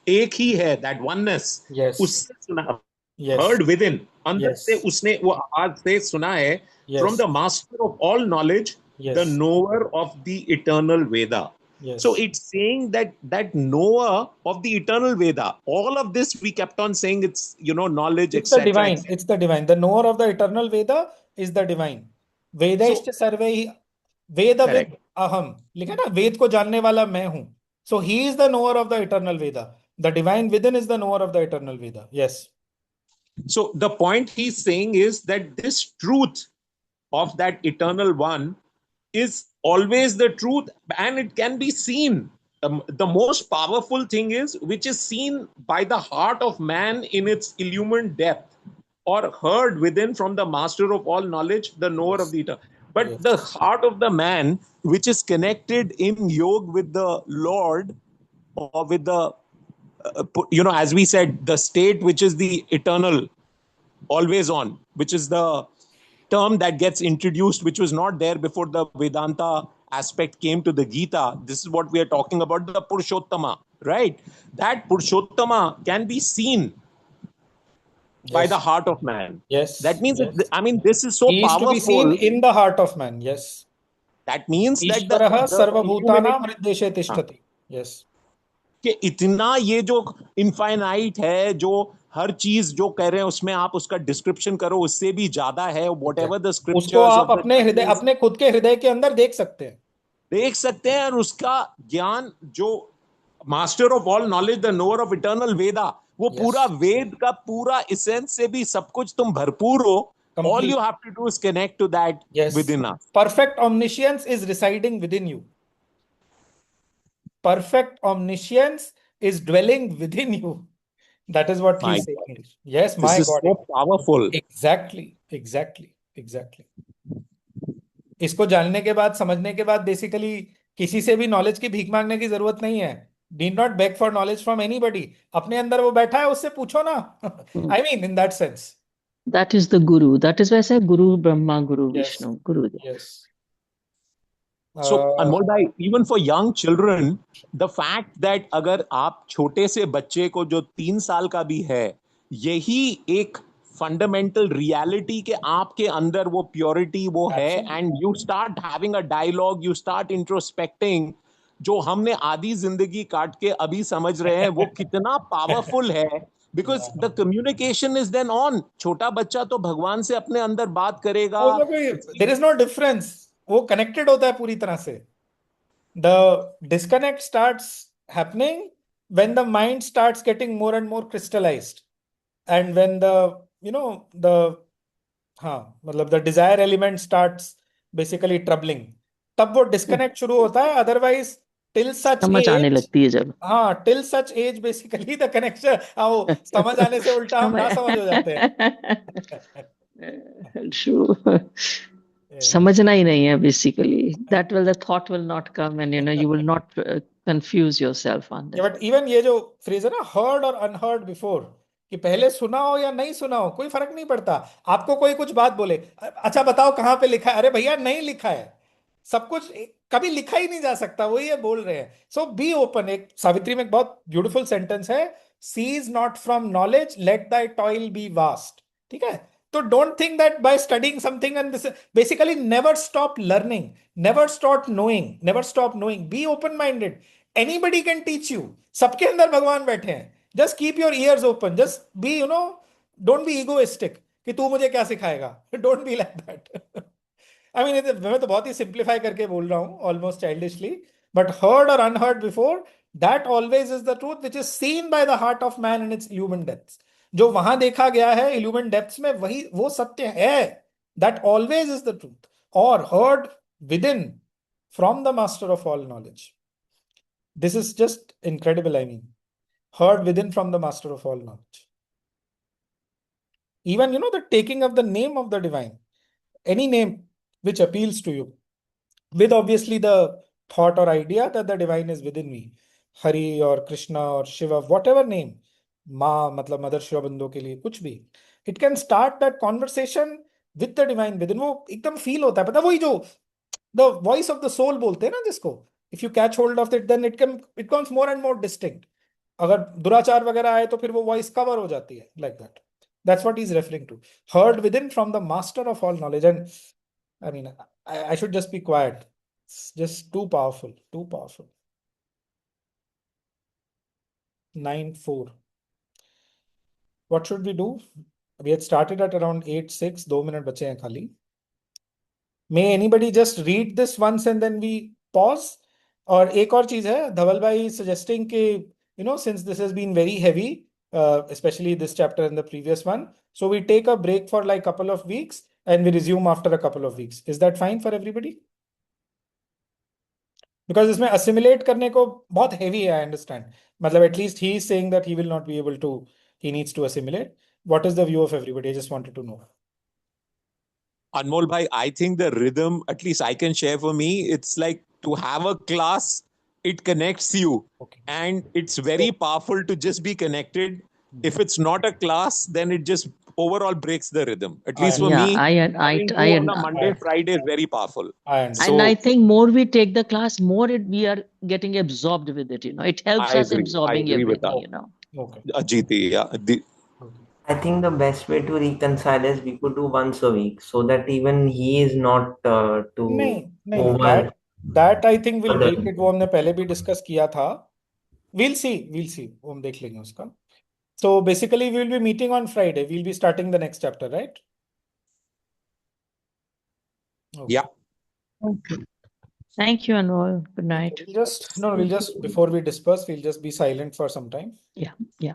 एक ही है, that oneness, Yes. उससे सुना. Yes. heard within, अंदर Yes. से उसने वो आवाज से सुना है. Yes. From the master of all knowledge, Yes. the knower of the eternal Veda. Yes. So it's saying that knower of the eternal Veda, all of this we kept on saying it's, knowledge, It's the etc. divine. It's the divine. The knower of the eternal Veda is the divine. Vedaishcha survey he Veda Correct. अहम, लिखा ना, वेद को जानने वाला मैं हूं. So he is the knower of the eternal Veda. The divine within is the knower of the eternal Veda. Yes. So the point he's saying is that this truth of that eternal one is always the truth, and it can be seen. The most powerful thing is which is seen by the heart of man in its illumined depth, or heard within from the master of all knowledge, the knower Yes. of the eternal. But Yes. the heart of the man, which is connected in yoga with the Lord, or with the, as we said, the state which is the eternal, always on, which is the term that gets introduced, which was not there before the Vedanta aspect came to the Gita. This is what we are talking about, the Purushottama, right? That Purushottama can be seen by Yes. the heart of man. Yes. That means, Yes. this is so He is to be seen powerful. in the heart of man. Yes. That means that ईश्वरः the सर्वभूतानां हृदयेषु तिष्ठति. Yes. कि इतना ये जो infinite है, जो हर चीज जो कह रहे हैं उसमें आप उसका डिस्क्रिप्शन करो, उससे भी ज्यादा है. व्हाटएवर द उसको स्क्रिप्चर्स आप अपने हृदय, अपने खुद के हृदय के अंदर देख सकते हैं. देख सकते हैं. और उसका ज्ञान जो master of all knowledge, the knower of eternal Veda, वो Yes. पूरा वेद का पूरा इसेंस से भी सब कुछ तुम भरपूर हो. Complete. All you have to do is connect to that Yes. within us. Perfect omniscience is residing within you. Perfect omniscience is dwelling within you. That is what My he's saying. Yes, This my is God. so powerful. Exactly. इसको जानने के बाद, समझने के बाद, basically किसी से भी नॉलेज की भीख मांगने की जरूरत नहीं है. Need not beg for knowledge from anybody. अपने अंदर वो बैठा है, उससे पूछो ना. I mean, in that sense. That is the Guru. That is why I say Guru Brahma, Guru Yes. Vishnu, Guru. Yes. So Anmol bhai, even for young children, the fact that अगर आप छोटे से बच्चे को जो 3 साल का भी है, यही एक फंडामेंटल रियलिटी के आपके अंदर वो प्योरिटी वो है, and you start having a dialogue, you start introspecting, जो हमने आधी जिंदगी काट के अभी समझ रहे हैं वो कितना पावरफुल है. because the communication is then on. छोटा बच्चा तो भगवान से अपने अंदर बात करेगा. There is no difference. वो connected होता है पूरी तरह से. The disconnect starts happening when the mind starts getting more and more crystallized, and when the desire element starts basically troubling. तब वो disconnect शुरू होता है. Otherwise, till such समझ आने age, लगती है जब. till such age basically the connection, वो समझ आने से उल्टा हम ना समझ हो जाते हैं. True. समझना ही नहीं है basically. That will, the thought will not come, and you will not confuse yourself on that. But even ये जो phrase है ना, heard or unheard before, कि पहले सुना हो या नहीं सुना हो कोई फर्क नहीं पड़ता. आपको कोई कुछ बात बोले, अच्छा बताओ कहाँ पे लिखा है, अरे भैया नहीं लिखा है. सब कुछ कभी लिखा ही नहीं जा सकता, वही ये बोल रहे हैं. So be open. एक सावित्री में एक बहुत ब्यूटीफुल सेंटेंस है, cease not from knowledge, let thy toil be vast. ठीक है. तो don't think that by studying something and this, basically never stop learning, never stop knowing, never stop knowing. Be open minded. Anybody can teach you. सबके अंदर भगवान बैठे हैं. Just keep your ears open. Just be don't be egoistic कि तू मुझे क्या सिखाएगा. Don't be like that. I mean, मैं तो बहुत ही सिंप्लीफाई करके बोल रहा हूँ, ऑलमोस्ट चाइल्डिशली. बट हर्ड और unheard before, that always is the truth which is seen by the heart of man in its illumine depths. जो वहां देखा गया है इल्यूमिन डेप्थ्स में, वही वो सत्य है. That always is the truth. और heard with in from the master of all knowledge. This is just incredible. I mean, heard within from the master of all knowledge. Even the taking of the name of the divine, any name which appeals to you, with obviously the thought or idea that the divine is within me, Hari or Krishna or Shiva, whatever name, माँ मतलब mother Shiv बंदो के लिए कुछ भी, it can start that conversation with the divine within. वो एकदम feel होता है, पता वही जो the voice of the soul बोलते हैं ना जिसको, if you catch hold of it, then it becomes more and more distinct. अगर दुराचार वगैरह आए तो फिर वो वॉइस कवर हो जाती है, like that. That's what he's referring to. Heard within from the master of all knowledge. And I mean, I should just be quiet. It's just too powerful, too powerful. 9:04. What should we do? We had started at around 8:06. 2 minutes बचे हैं खाली. May anybody just read this once and then we pause? और एक और चीज है, धवल भाई suggesting कि since this has been very heavy, especially this chapter and the previous one, so we take a break for like couple of weeks and we resume after a couple of weeks. Is that fine for everybody? Because इसमें assimilate करने को बहुत heavy है, I understand. मतलब at least he is saying that he will not be able to, he needs to assimilate. What is the view of everybody? I just wanted to know. Anmol bhai, I think the rhythm, at least I can share for me, it's like to have a class, it connects you. Okay. And it's very powerful to just be connected. If it's not a class, then it just overall breaks the rhythm. At least for me, having you on a Monday, Friday is very powerful. And I think more we take the class, more we are getting absorbed with it. It helps us absorbing everything. Okay. Ajiti, yeah. I think the best way to reconcile is we could do once a week, so that even he is not too नहीं, that I think will make it. वो हमने पहले भी discuss किया था. We'll see. वो हम देख लेंगे उसका. So basically we will be meeting on Friday. We'll be starting the next chapter, right? Okay. Yeah. Okay. Thank you, Anmol. Good night. We'll just before we disperse, we'll just be silent for some time. Yeah.